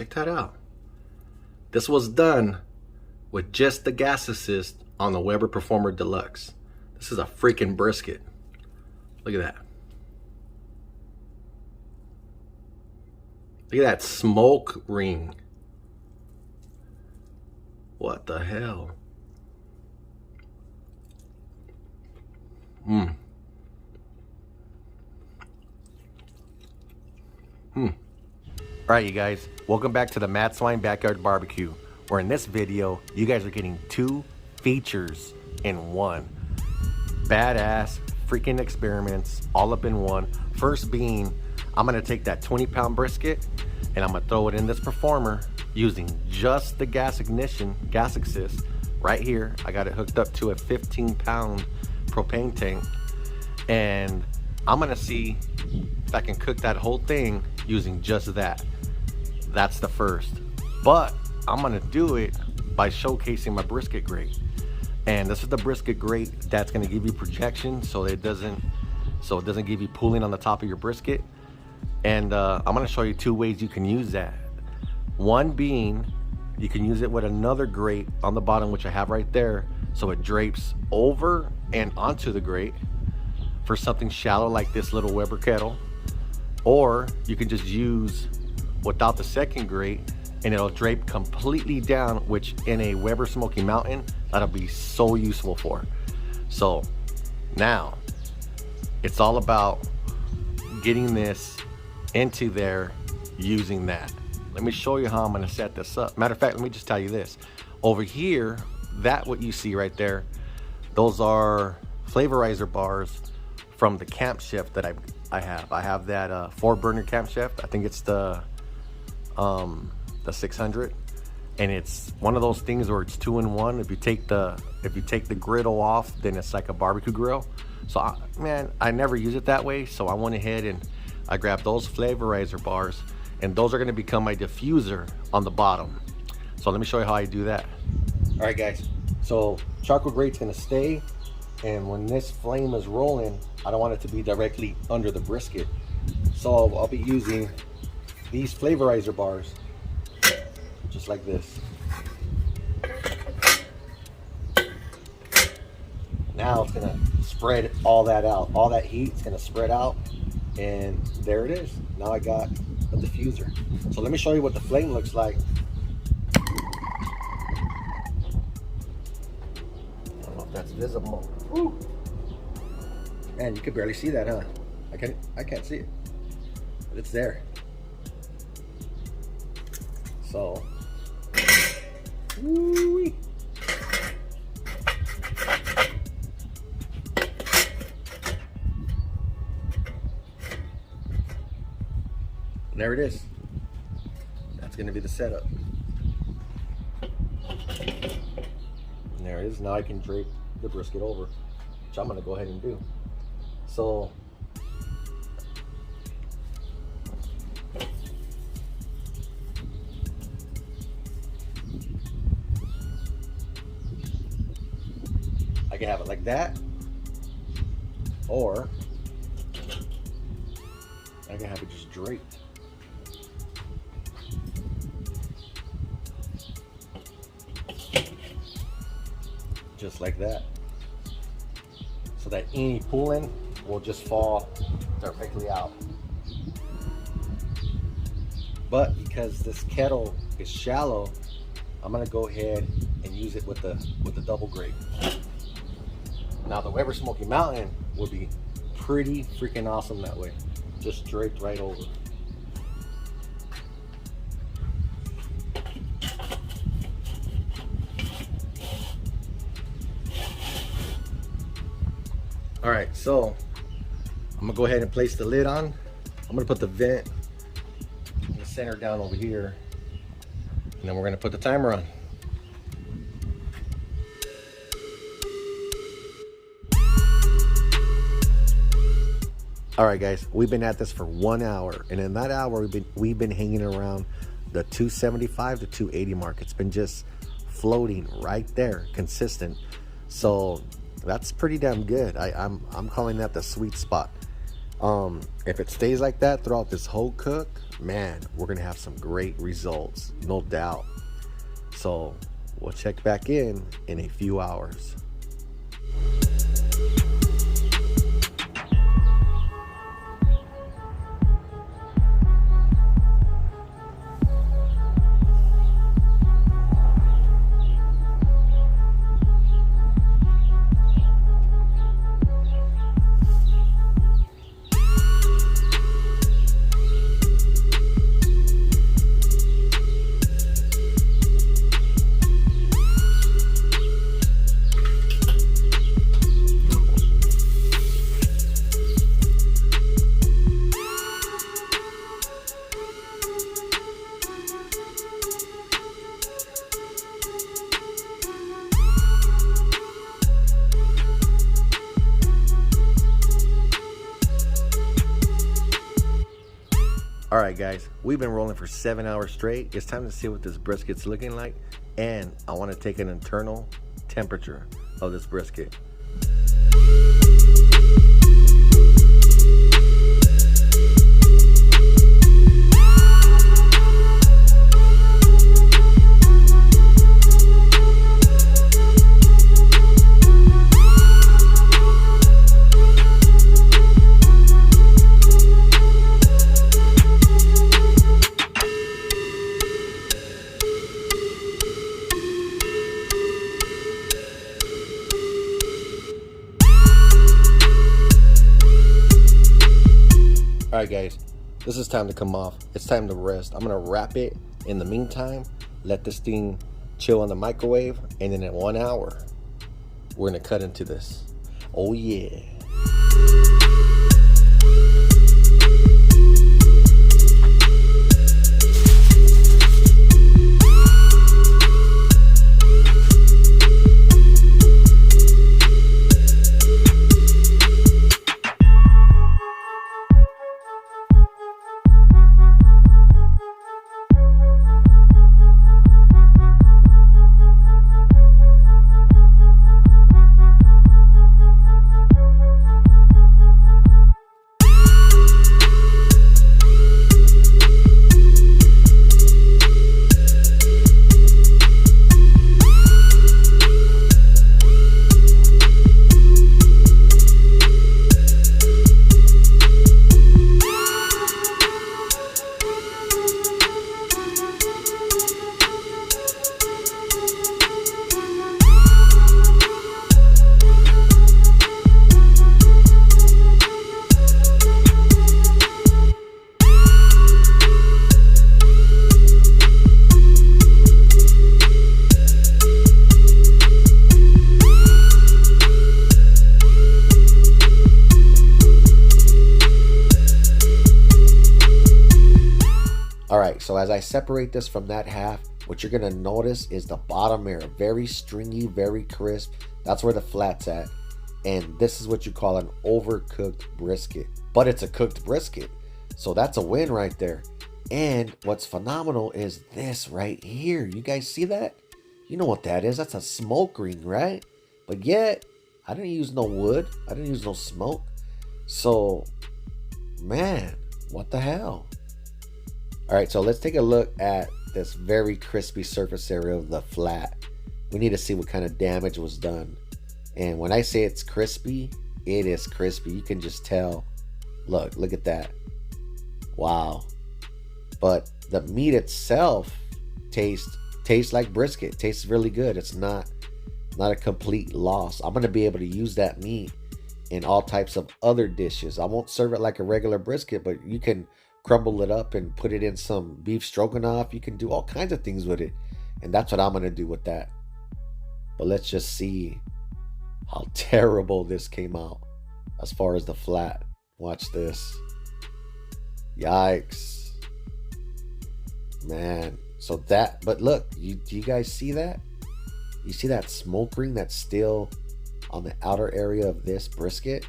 check that out. This was done with just the gas assist on the Weber Performer Deluxe. This is a freaking brisket. Look at that. Look at that smoke ring. What the hell? Alright, you guys, welcome back to the Mad Swine Backyard Barbecue, where in this video you guys are getting two features in one. Badass freaking experiments all up in one. First being, I'm gonna take that 20-pound brisket and I'm gonna throw it in this Performer using just the gas ignition, gas assist right here. I got it hooked up to a 15-pound propane tank, and I'm gonna see if I can cook that whole thing using just that. That's the first, but I'm gonna do it by showcasing my brisket grate. And this is the brisket grate that's gonna give you projection so it doesn't give you pooling on the top of your brisket. And I'm gonna show you two ways you can use that. One being, you can use it with another grate on the bottom, which I have right there, so it drapes over and onto the grate for something shallow like this little Weber kettle. Or you can just use without the second grate and it'll drape completely down, which in a Weber Smoky Mountain, that'll be so useful for. So now it's all about getting this into there using that. Let me show you how I'm going to set this up. Matter of fact, let me just tell you this. Over here, that what you see right there, those are flavorizer bars from the camp chef that I have. I have that 4-burner camp chef. I think it's the 600, and it's one of those things where it's 2-in-1. If you take the griddle off, then it's like a barbecue grill. So I never use it that way, so I went ahead and I grabbed those flavorizer bars, and those are going to become my diffuser on the bottom. So let me show you how I do that. All right, guys, so charcoal grate's going to stay, and when this flame is rolling, I don't want it to be directly under the brisket, so I'll be using these flavorizer bars just like this. Now it's gonna spread all that out. All that heat's gonna spread out, and there it is. Now I got a diffuser. So let me show you what the flame looks like. I don't know if that's visible. Woo. Man, you can barely see that, huh? I can't see it, but it's there. So, woo-wee. There it is. That's going to be the setup. And there it is. Now I can drape the brisket over, which I'm going to go ahead and do. So, I can have it like that, or I can have it just draped. Just like that, so that any pooling will just fall directly out. But because this kettle is shallow, I'm gonna go ahead and use it with the double grate. Now the Weber Smoky Mountain would be pretty freaking awesome that way, just draped right over. All right, so I'm gonna go ahead and place the lid on. I'm gonna put the vent in the center down over here, and then we're gonna put the timer on. All right, guys, we've been at this for 1 hour, and in that hour we've been hanging around the 275 to 280 mark. It's been just floating right there, consistent. So that's pretty damn good. I'm calling that the sweet spot. If it stays like that throughout this whole cook, man, we're gonna have some great results, no doubt. So we'll check back in a few hours. All right, guys, we've been rolling for 7 hours straight. It's time to see what this brisket's looking like, and I want to take an internal temperature of this brisket. All right, guys, this is time to come off. It's time to rest. I'm gonna wrap it. In the meantime, let this thing chill in the microwave, and then in 1 hour, we're gonna cut into this. Oh yeah. All right, so as I separate this from that half, what you're gonna notice is the bottom area, very stringy, very crisp. That's where the flat's at. And this is what you call an overcooked brisket, but it's a cooked brisket. So that's a win right there. And what's phenomenal is this right here. You guys see that? You know what that is? That's a smoke ring, right? But yet, I didn't use no wood. I didn't use no smoke. So, man, what the hell? All right, so let's take a look at this very crispy surface area of the flat. We need to see what kind of damage was done. And when I say it's crispy, it is crispy. You can just tell. Look at that. Wow. But the meat itself tastes like brisket. Tastes really good. It's not a complete loss. I'm going to be able to use that meat in all types of other dishes. I won't serve it like a regular brisket, but you can crumble it up and put it in some beef stroganoff. You can do all kinds of things with it. And that's what I'm going to do with that. But let's just see how terrible this came out as far as the flat. Watch this. Yikes. Man. So that, but look, do you guys see that? You see that smoke ring that's still on the outer area of this brisket?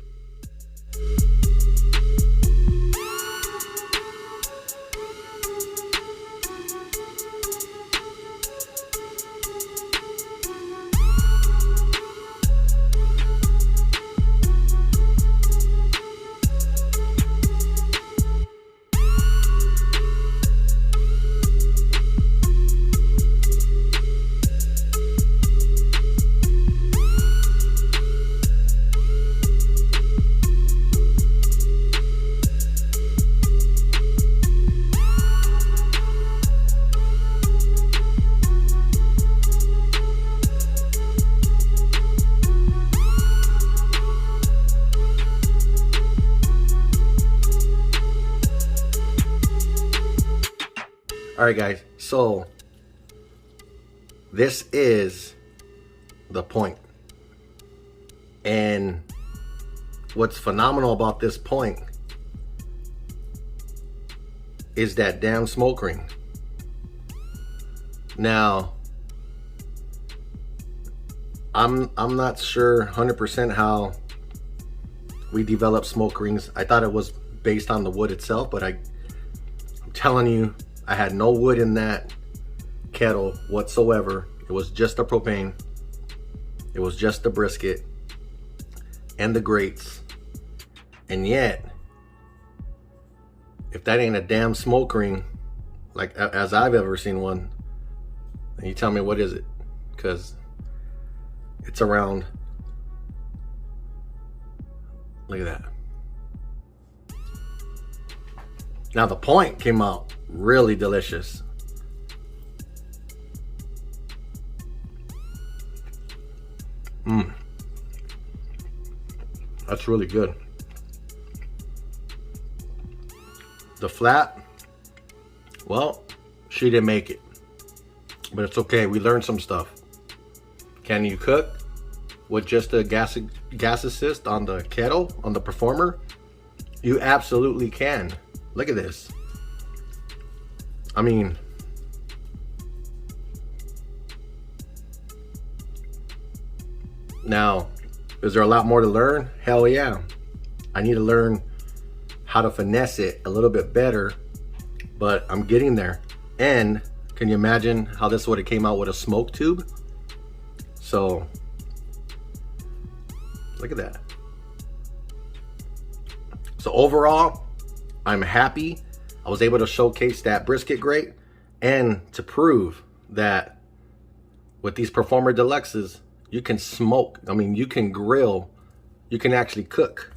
All right, guys. So this is the point. And what's phenomenal about this point is that damn smoke ring. Now, I'm not sure 100% how we develop smoke rings. I thought it was based on the wood itself, but I'm telling you, I had no wood in that kettle whatsoever. It was just the propane. It was just the brisket and the grates. And yet, if that ain't a damn smoke ring, like as I've ever seen one, then you tell me what is it? Because it's around, look at that. Now the point came out really delicious. That's really good. The flat, well, she didn't make it, but it's okay. We learned some stuff. Can you cook with just a gas assist on the kettle, on the Performer? You absolutely can. Look at this. I mean, now, is there a lot more to learn? Hell yeah. I need to learn how to finesse it a little bit better, but I'm getting there. And can you imagine how this would have came out with a smoke tube? So, look at that. So overall, I'm happy I was able to showcase that brisket grate and to prove that with these Performer Deluxes, you can smoke. I mean, you can grill, you can actually cook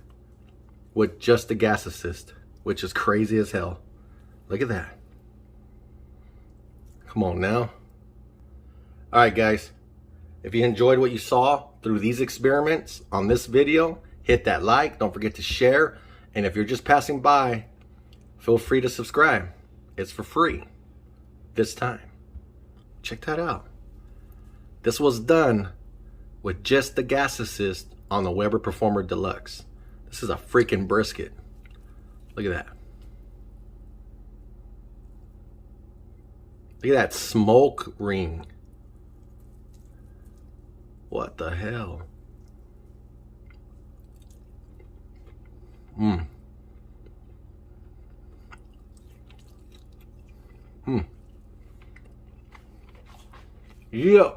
with just the gas assist, which is crazy as hell. Look at that. Come on now. All right, guys. If you enjoyed what you saw through these experiments on this video, hit that like. Don't forget to share. And if you're just passing by, feel free to subscribe. It's for free this time. Check that out. This was done with just the gas assist on the Weber Performer Deluxe. This is a freaking brisket. Look at that. Look at that smoke ring. What the hell? Yeah.